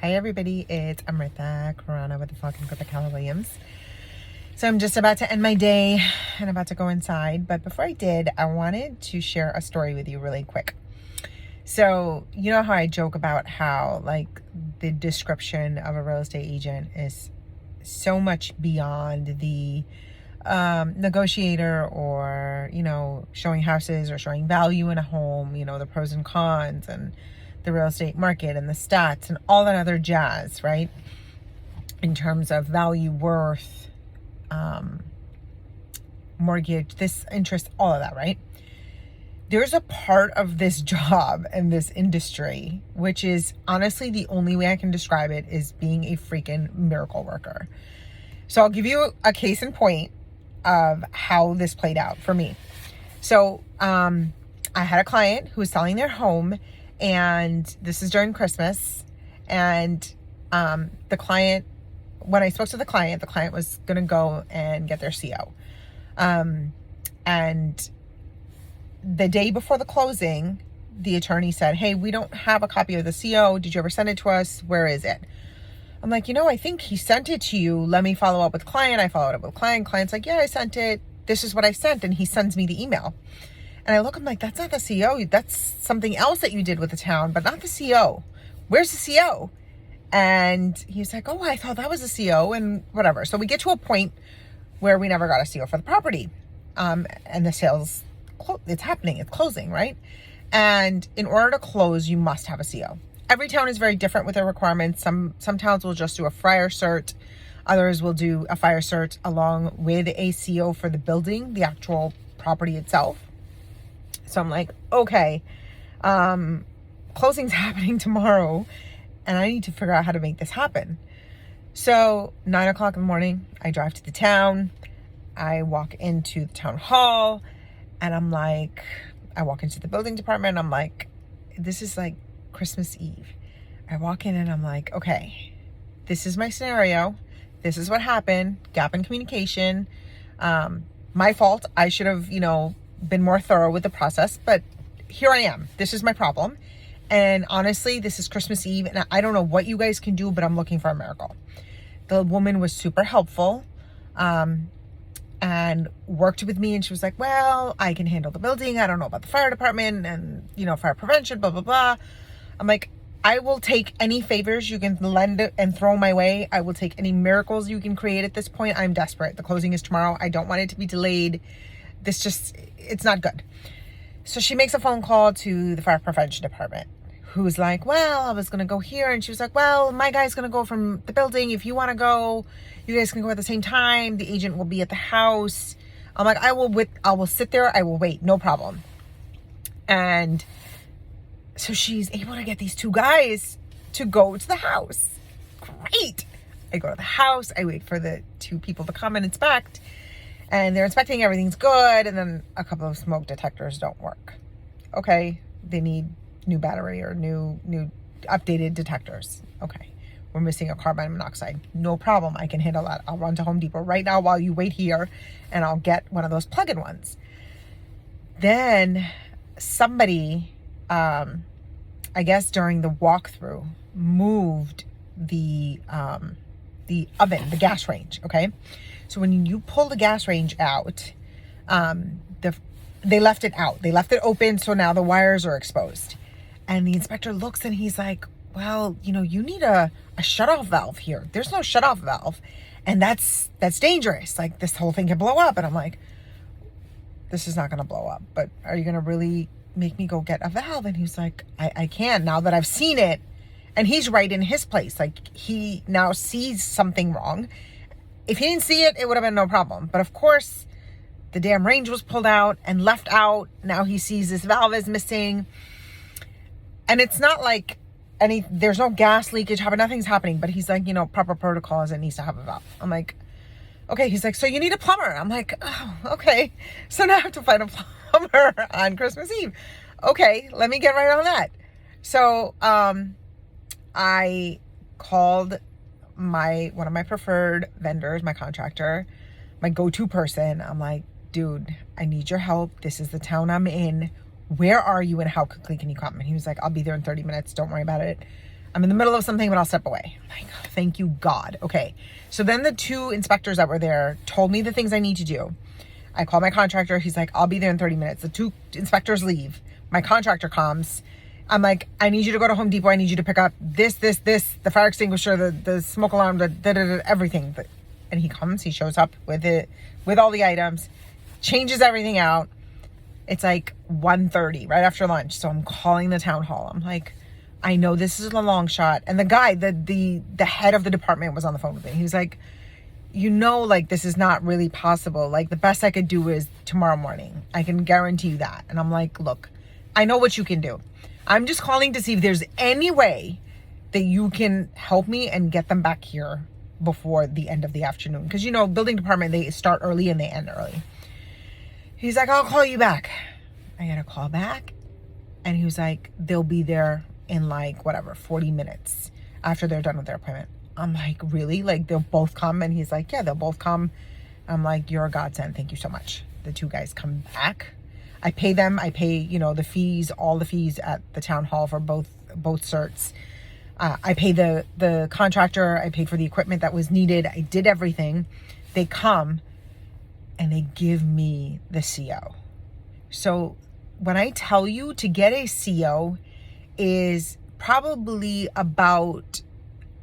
Hi everybody, it's Amrita Khurana with the Falcon Group at Keller Williams. So I'm just about to end my day and about to go inside. But before I did, I wanted to share a story with you really quick. So you know how I joke about how like the description of a real estate agent is so much beyond the negotiator or, showing houses or showing value in a home, the pros and cons and the real estate market and the stats and all that other jazz, right? In terms of value, worth, mortgage, this interest, all of that, right? There's a part of this job and this industry, which is honestly the only way I can describe it is being a freaking miracle worker. So I'll give you a case in point of how this played out for me. So I had a client who was selling their home, and this is during Christmas. And the client, when I spoke to the client was going to go and get their CO. And the day before the closing, the attorney said, "Hey, we don't have a copy of the CO. Did you ever send it to us? Where is it?" I'm like, I think he sent it to you. Let me follow up with the client. I followed up with the client. Client's like, "Yeah, I sent it. This is what I sent." And he sends me the email. And I look, I'm like, "That's not the CO. That's something else that you did with the town, but not the CO. Where's the CO?" And he's like, "Oh, I thought that was the CO," and whatever. So we get to a point where we never got a CO for the property. And the sales, it's happening. It's closing, right? And in order to close, you must have a CO. Every town is very different with their requirements. Some towns will just do a fire cert. Others will do a fire cert along with a CO for the building, the actual property itself. So I'm like, okay, closing's happening tomorrow and I need to figure out how to make this happen. So 9:00 in the morning, I drive to the town. I walk into the town hall and I'm like, I walk into the building department. I'm like, this is like Christmas Eve. I walk in and I'm like, okay, this is my scenario. This is what happened. Gap in communication. My fault. I should have, been more thorough with the process, but here I am. This is my problem. And honestly, this is Christmas Eve and I don't know what you guys can do, but I'm looking for a miracle. The woman was super helpful, and worked with me, and she was like, "Well, I can handle the building. I don't know about the fire department and, fire prevention, blah, blah, blah." I'm like, I will take any favors you can lend and throw my way. I will take any miracles you can create at this point. I'm desperate. The closing is tomorrow. I don't want it to be delayed. It's not good. So she makes a phone call to the fire prevention department, who's like, "Well, I was going to go here." And she was like, "Well, my guy's going to go from the building. If you want to go, you guys can go at the same time. The agent will be at the house." I'm like, I will sit there. I will wait. No problem. And so she's able to get these two guys to go to the house. Great. I go to the house. I wait for the two people to come and inspect. And they're inspecting. Everything's good. And then a couple of smoke detectors don't work. Okay. They need new battery or new updated detectors. Okay. We're missing a carbon monoxide. No problem. I can handle that. I'll run to Home Depot right now while you wait here and I'll get one of those plug-in ones. Then somebody, I guess during the walkthrough, moved the oven, the gas range. Okay. So when you pull the gas range out, they left it out. They left it open. So now the wires are exposed. And the inspector looks and he's like, "Well, you need a shutoff valve here. There's no shutoff valve. And that's dangerous. Like this whole thing can blow up." And I'm like, this is not going to blow up, but are you going to really make me go get a valve? And he's like, I can now that I've seen it. And he's right in his place. Like he now sees something wrong. If he didn't see it, it would have been no problem. But of course, the damn range was pulled out and left out. Now he sees this valve is missing. And it's not like there's no gas leakage happening. Nothing's happening. But he's like, proper protocols, it needs to have a valve. I'm like, okay. He's like, "So you need a plumber." I'm like, "Oh, okay. So now I have to find a plumber on Christmas Eve. Okay, let me get right on that." So I called one of my preferred vendors, my contractor, my go-to person. I'm like, "Dude, I need your help. This is the town I'm in. Where are you and how quickly can you come?" And he was like, "I'll be there in 30 minutes. Don't worry about it. I'm in the middle of something, but I'll step away. I'm like, oh, thank you, God. Okay. So then the 2 inspectors that were there told me the things I need to do. I call my contractor. He's like, I'll be there in 30 minutes. The 2 inspectors leave. My contractor comes. I'm like, I need you to go to Home Depot. I need you to pick up this, the fire extinguisher, the smoke alarm, everything. And he comes, he shows up with it, with all the items, changes everything out. It's like 1:30, right after lunch. So I'm calling the town hall. I'm like, I know this is a long shot. And the guy, the head of the department was on the phone with me. He was like, like this is not really possible. Like the best I could do is tomorrow morning. I can guarantee you that. And I'm like, look, I know what you can do. I'm just calling to see if there's any way that you can help me and get them back here before the end of the afternoon. Because, building department, they start early and they end early. He's like, I'll call you back. I got a call back. And he was like, they'll be there in 40 minutes after they're done with their appointment. I'm like, really? Like, they'll both come? And he's like, yeah, they'll both come. I'm like, you're a godsend. Thank you so much. The 2 guys come back. I pay them. I pay, the fees, all the fees at the town hall for both certs. I pay the contractor. I paid for the equipment that was needed. I did everything. They come and they give me the CO. So when I tell you to get a CO is probably about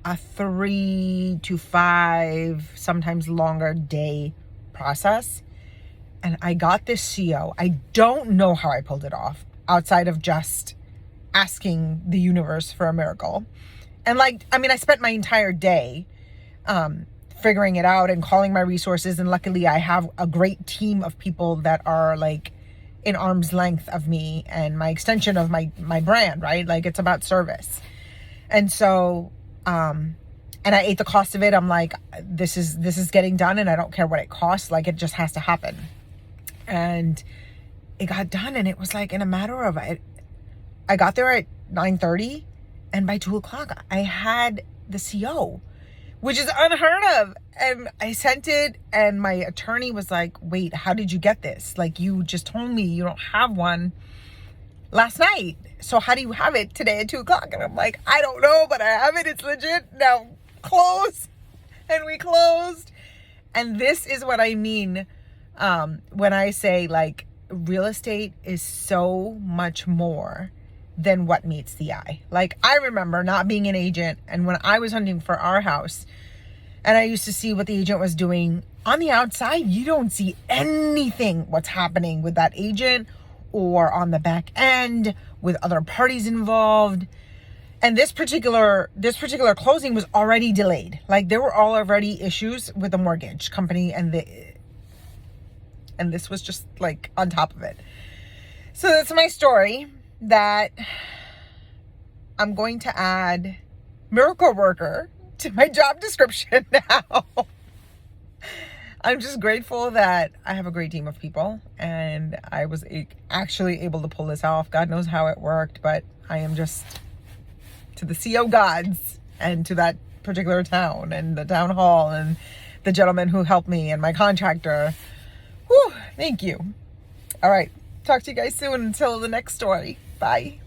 a 3 to 5, sometimes longer day process. And I got this CO. I don't know how I pulled it off outside of just asking the universe for a miracle. And I spent my entire day figuring it out and calling my resources. And luckily I have a great team of people that are in arm's length of me and my extension of my brand, right? It's about service. And so, and I ate the cost of it. I'm like, this is getting done and I don't care what it costs. It just has to happen. And it got done and it was in a matter of it. I got there at 9:30 and by 2:00 I had the CO, which is unheard of. And I sent it and my attorney was like, wait, how did you get this? You just told me you don't have one last night. So how do you have it today at 2:00? And I'm like, I don't know, but I have it. It's legit. Now close. And we closed. And this is what I mean when I say real estate is so much more than what meets the eye. I remember not being an agent, and when I was hunting for our house and I used to see what the agent was doing on the outside, you don't see anything what's happening with that agent or on the back end with other parties involved. And this particular closing was already delayed. There were already issues with the mortgage company and this was just on top of it. So that's my story, that I'm going to add miracle worker to my job description now. I'm just grateful that I have a great team of people and I was actually able to pull this off. God knows how it worked, but I am just, to the CO gods and to that particular town and the town hall and the gentleman who helped me and my contractor. Whew, thank you. All right. Talk to you guys soon. Until the next story. Bye.